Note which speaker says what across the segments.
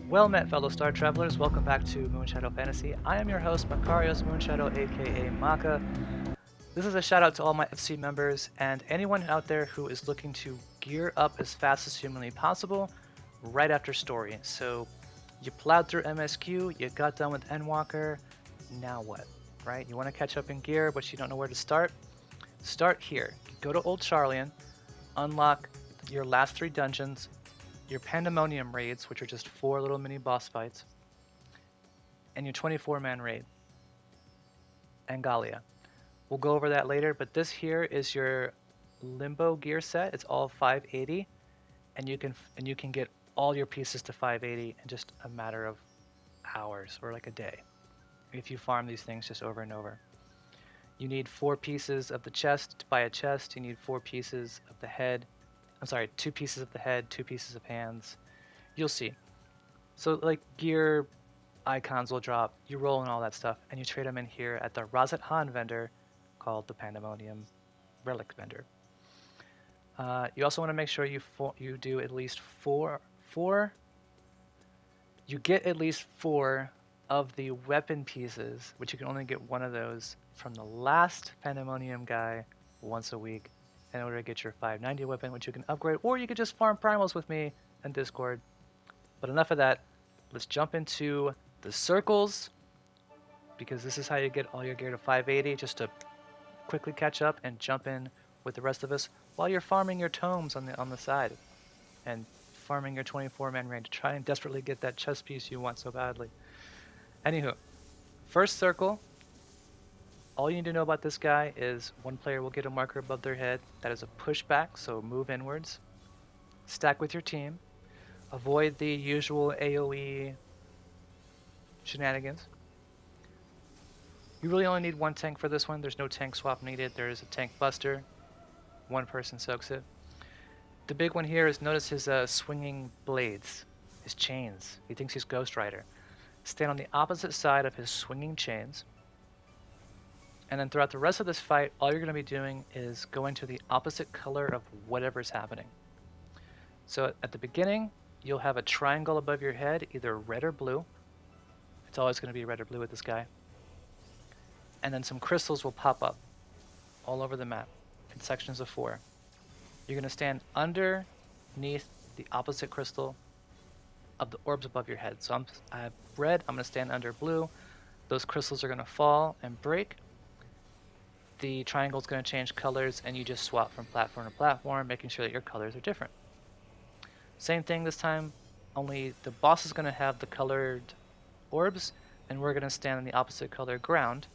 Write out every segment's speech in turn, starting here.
Speaker 1: Well met, fellow Star Travelers. Welcome back to Moonshadow Fantasy. I am your host, Macarios Moonshadow, aka Maka. This is a shout out to all my FC members and anyone out there who is looking to gear up as fast as humanly possible right after story. So, you plowed through MSQ, you got done with Endwalker, now what? Right? You want to catch up in gear, but you don't know where to start? Start here. Go to Old Charlian, unlock your last 3 dungeons, your Pandaemonium raids, which are just 4 little mini boss fights, and your 24-man raid, Aglaia. We'll go over that later, but this here is your Limbo gear set. It's all 580, and you can get all your pieces to 580 in just a matter of hours or like a day if you farm these things just over and over. You need 4 pieces of the chest to buy a chest. You need 4 pieces of the head. I'm sorry, 2 pieces of the head, 2 pieces of hands. You'll see. So like gear icons will drop, you roll and all that stuff, and you trade them in here at the Razat Han vendor called the Pandaemonium Relic vendor. You also want to make sure you do at least four. You get at least 4 of the weapon pieces, which you can only get 1 of those from the last Pandaemonium guy once a week in order to get your 590 weapon, which you can upgrade, or you could just farm primals with me in Discord. But enough of that. Let's jump into the circles, because this is how you get all your gear to 580, just to quickly catch up and jump in with the rest of us while you're farming your tomes on the side and farming your 24-man raid to try and desperately get that chest piece you want so badly. Anywho, first circle, all you need to know about this guy is one player will get a marker above their head. That is a pushback, so move inwards. Stack with your team. Avoid the usual AoE shenanigans. You really only need 1 tank for this one. There's no tank swap needed. There is a tank buster. 1 person soaks it. The big one here is notice his swinging blades, his chains. He thinks he's Ghost Rider. Stand on the opposite side of his swinging chains. And then throughout the rest of this fight, all you're going to be doing is going to the opposite color of whatever's happening. So at the beginning, you'll have a triangle above your head, either red or blue. It's always going to be red or blue with this guy. And then some crystals will pop up all over the map in sections of 4. You're going to stand underneath the opposite crystal of the orbs above your head. So I have red, I'm going to stand under blue. Those crystals are going to fall and break. The triangle is going to change colors, and you just swap from platform to platform, making sure that your colors are different. Same thing this time, only the boss is going to have the colored orbs, and we're going to stand on the opposite color ground.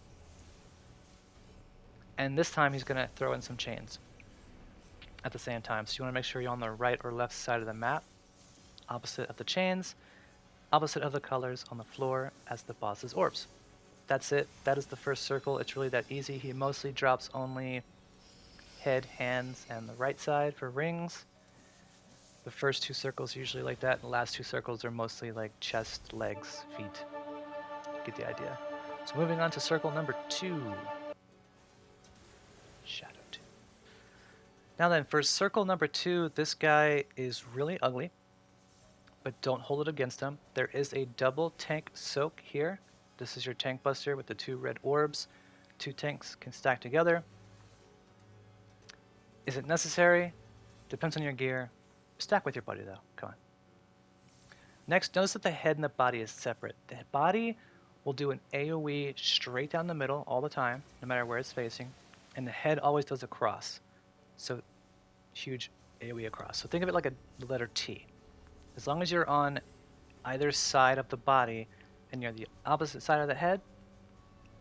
Speaker 1: And this time he's going to throw in some chains at the same time. So you want to make sure you're on the right or left side of the map, opposite of the chains, opposite of the colors on the floor as the boss's orbs. That's it. That is the first circle. It's really that easy. He mostly drops only head, hands, and the right side for rings. The first 2 circles are usually like that. The last 2 circles are mostly like chest, legs, feet. You get the idea. So moving on to circle number 2. Shadow 2. Now then, for circle number 2, this guy is really ugly, but don't hold it against him. There is a double tank soak here. This is your tank buster with the 2 red orbs. 2 tanks can stack together. Is it necessary? Depends on your gear. Stack with your buddy though, come on. Next, notice that the head and the body is separate. The body will do an AoE straight down the middle all the time, no matter where it's facing, and the head always does a cross. So, huge AoE across. So think of it like a letter T. As long as you're on either side of the body and you're the opposite side of the head,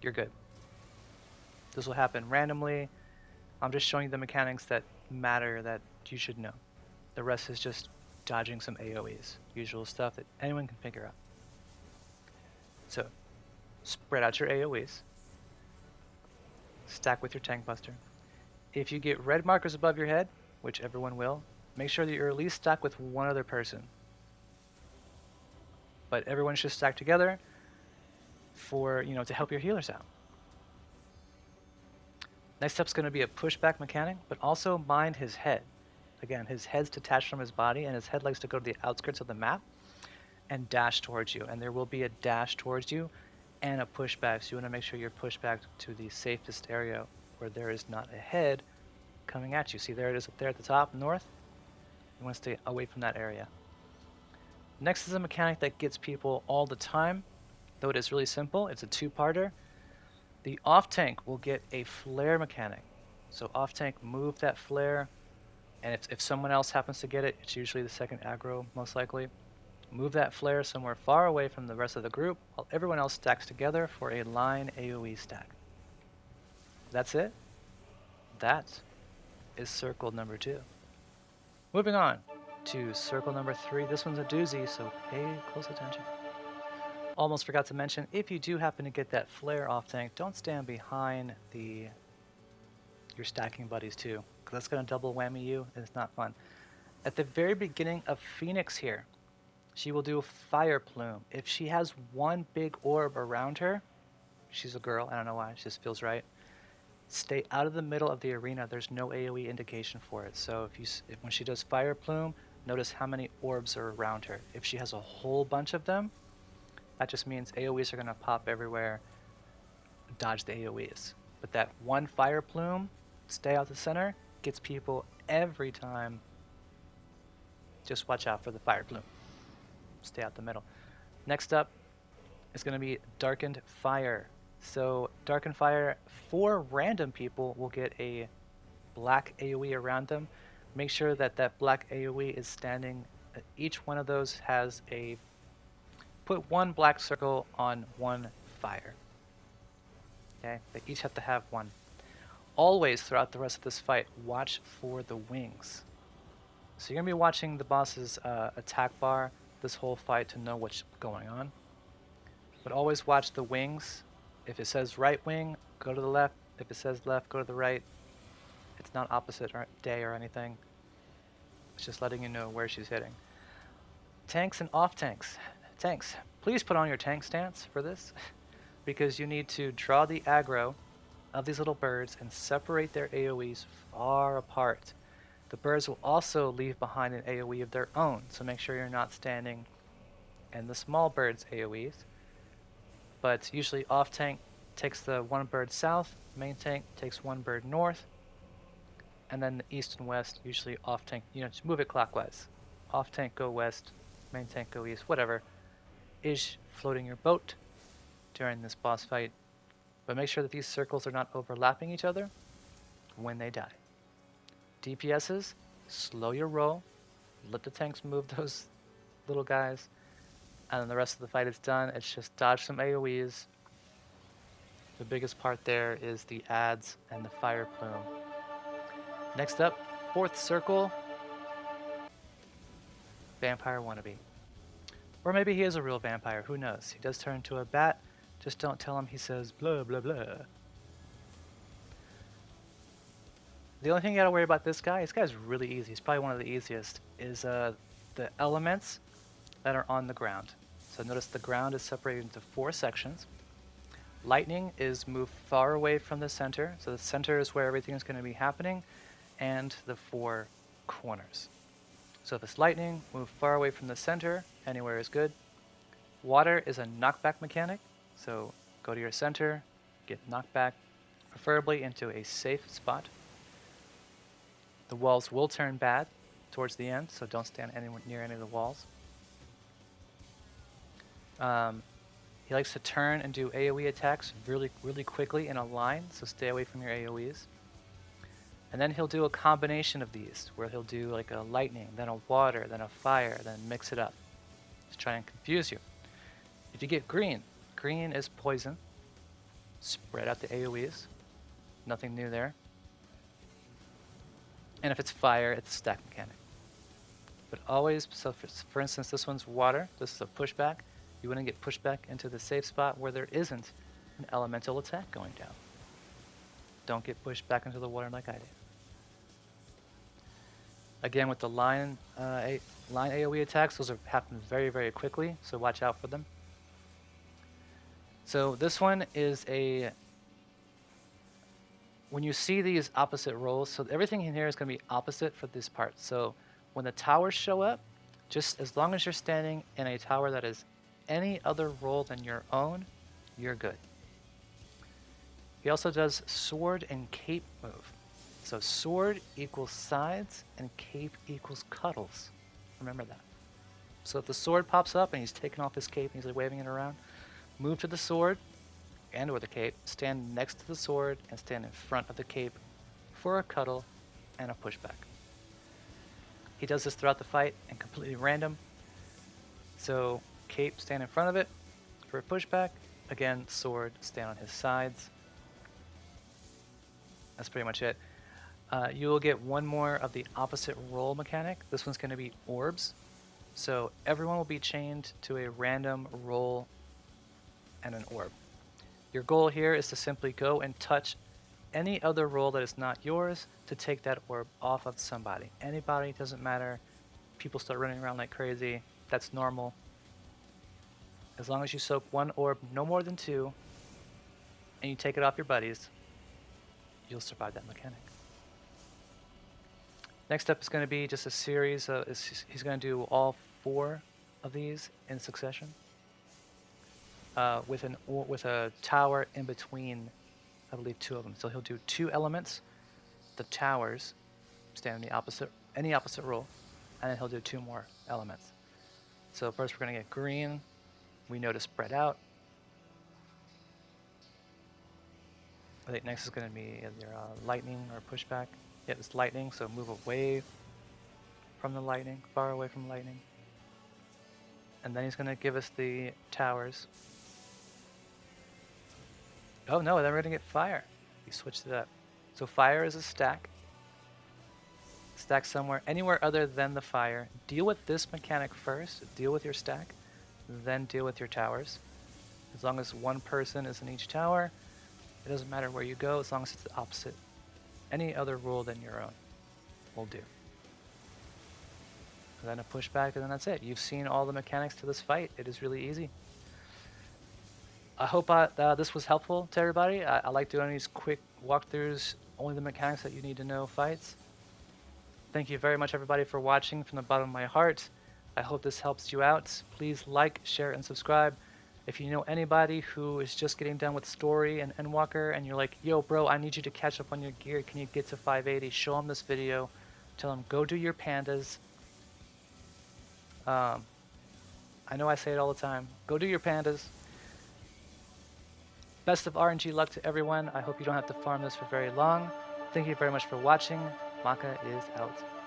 Speaker 1: you're good. This will happen randomly. I'm just showing you the mechanics that matter that you should know. The rest is just dodging some AoEs, usual stuff that anyone can figure out. So, spread out your AoEs. Stack with your tank buster. If you get red markers above your head, which everyone will, make sure that you're at least stacked with 1 other person. But everyone should stack together for, to help your healers out. Next step's going to be a pushback mechanic, but also mind his head. Again, his head's detached from his body, and his head likes to go to the outskirts of the map. and dash towards you. And there will be a dash towards you and a pushback. So you want to make sure you're pushed back to the safest area where there is not a head coming at you. See, there it is up there at the top, north. You want to stay away from that area. Next is a mechanic that gets people all the time, though it is really simple. It's a two-parter. The off-tank will get a flare mechanic. So off-tank, move that flare, and if someone else happens to get it, it's usually the second aggro, most likely. Move that flare somewhere far away from the rest of the group, while everyone else stacks together for a line AoE stack. That's it. That is circle number 2. Moving on to circle number 3. This one's a doozy, so pay close attention. Almost forgot to mention, if you do happen to get that flare off tank, don't stand behind your stacking buddies too, because that's going to double whammy you, and it's not fun. At the very beginning of Phoenix here, she will do a fire plume. If she has one big orb around her, she's a girl, I don't know why, it just feels right. Stay out of the middle of the arena. There's no AoE indication for it. So when she does fire plume, notice how many orbs are around her. If she has a whole bunch of them, that just means AoEs are going to pop everywhere, dodge the AoEs. But that one fire plume, stay out the center, gets people every time. Just watch out for the fire plume. Stay out the middle. Next up is going to be Darkened Fire. So Darkened Fire, 4 random people will get a black AoE around them. Make sure that that black AoE is standing. Each one of those has put one black circle on one fire. Okay, they each have to have one. Always throughout the rest of this fight, watch for the wings. So you're going to be watching the boss's attack bar this whole fight to know what's going on. But always watch the wings. If it says right wing, go to the left. If it says left, go to the right. It's not opposite day or anything. It's just letting you know where she's hitting. Tanks and off tanks. Tanks. Please put on your tank stance for this, because you need to draw the aggro of these little birds and separate their AoEs far apart. The birds will also leave behind an AoE of their own, so make sure you're not standing in the small bird's AoEs. But usually off tank takes the one bird south, main tank takes one bird north, and then the east and west, usually off tank, just move it clockwise. Off tank go west, main tank go east, whatever, is floating your boat during this boss fight. But make sure that these circles are not overlapping each other when they die. DPSs, slow your roll, let the tanks move those little guys, and then the rest of the fight is done. It's just dodge some AoEs. The biggest part there is the ads and the fire plume. Next up, 4th circle, vampire wannabe. Or maybe he is a real vampire, who knows? He does turn into a bat, just don't tell him he says blah blah blah. The only thing you gotta worry about this guy's really easy, he's probably one of the easiest, is the elements that are on the ground. So notice the ground is separated into 4 sections. Lightning is moved far away from the center, so the center is where everything is going to be happening, and the 4 corners. So if it's lightning, move far away from the center, anywhere is good. Water is a knockback mechanic, so go to your center, get knocked back, preferably into a safe spot. The walls will turn bad towards the end, so don't stand anywhere near any of the walls. He likes to turn and do AoE attacks really, really quickly in a line, so stay away from your AoEs. And then he'll do a combination of these, where he'll do like a lightning, then a water, then a fire, then mix it up. Just try and confuse you. If you get green, green is poison. Spread out the AoEs. Nothing new there. And if it's fire, it's a stack mechanic. But always, so for instance, this one's water. This is a pushback. You wouldn't get pushed back into the safe spot where there isn't an elemental attack going down. Don't get pushed back into the water like I did. Again, with the line AoE attacks, those happen very, very quickly, so watch out for them. So this one is when you see these opposite rolls, so everything in here is going to be opposite for this part. So when the towers show up, Just as long as you're standing in a tower that is any other role than your own, you're good. He also does sword and cape move. So sword equals sides and cape equals cuddles. Remember that. So if the sword pops up and he's taking off his cape and he's like waving it around, move to the sword and or the cape, stand next to the sword and stand in front of the cape for a cuddle and a pushback. He does this throughout the fight and completely random. So cape, stand in front of it for a pushback. Again, sword, stand on his sides. That's pretty much it. You will get one more of the opposite role mechanic. This one's going to be orbs. So everyone will be chained to a random role and an orb. Your goal here is to simply go and touch any other role that is not yours to take that orb off of somebody. Anybody, doesn't matter. People start running around like crazy. That's normal. As long as you soak one orb, no more than 2, and you take it off your buddies, you'll survive that mechanic. Next up is going to be just a series. He's going to do all 4 of these in succession, with a tower in between, I believe, 2 of them. So he'll do 2 elements. The towers stand in any opposite role, and then he'll do 2 more elements. So first we're going to get green. We know to spread out. I think next is going to be either lightning or pushback. Yeah, it's lightning, so move away from the lightning, far away from lightning. And then he's going to give us the towers. Oh no, then we're going to get fire. You switched it up. So fire is a stack. Stack somewhere, anywhere other than the fire. Deal with this mechanic first. Deal with your stack. Then deal with your towers. As long as one person is in each tower, it doesn't matter where you go, as long as it's the opposite. Any other rule than your own will do. And then a pushback, and then that's it. You've seen all the mechanics to this fight. It is really easy. I hope this was helpful to everybody. I like doing these quick walkthroughs, only the mechanics that you need to know fights. Thank you very much, everybody, for watching from the bottom of my heart. I hope this helps you out. Please like, share, and subscribe. If you know anybody who is just getting done with Story and Endwalker and you're like, yo, bro, I need you to catch up on your gear. Can you get to 580? Show them this video. Tell them, go do your pandas. I know I say it all the time. Go do your pandas. Best of RNG luck to everyone. I hope you don't have to farm this for very long. Thank you very much for watching. Maka is out.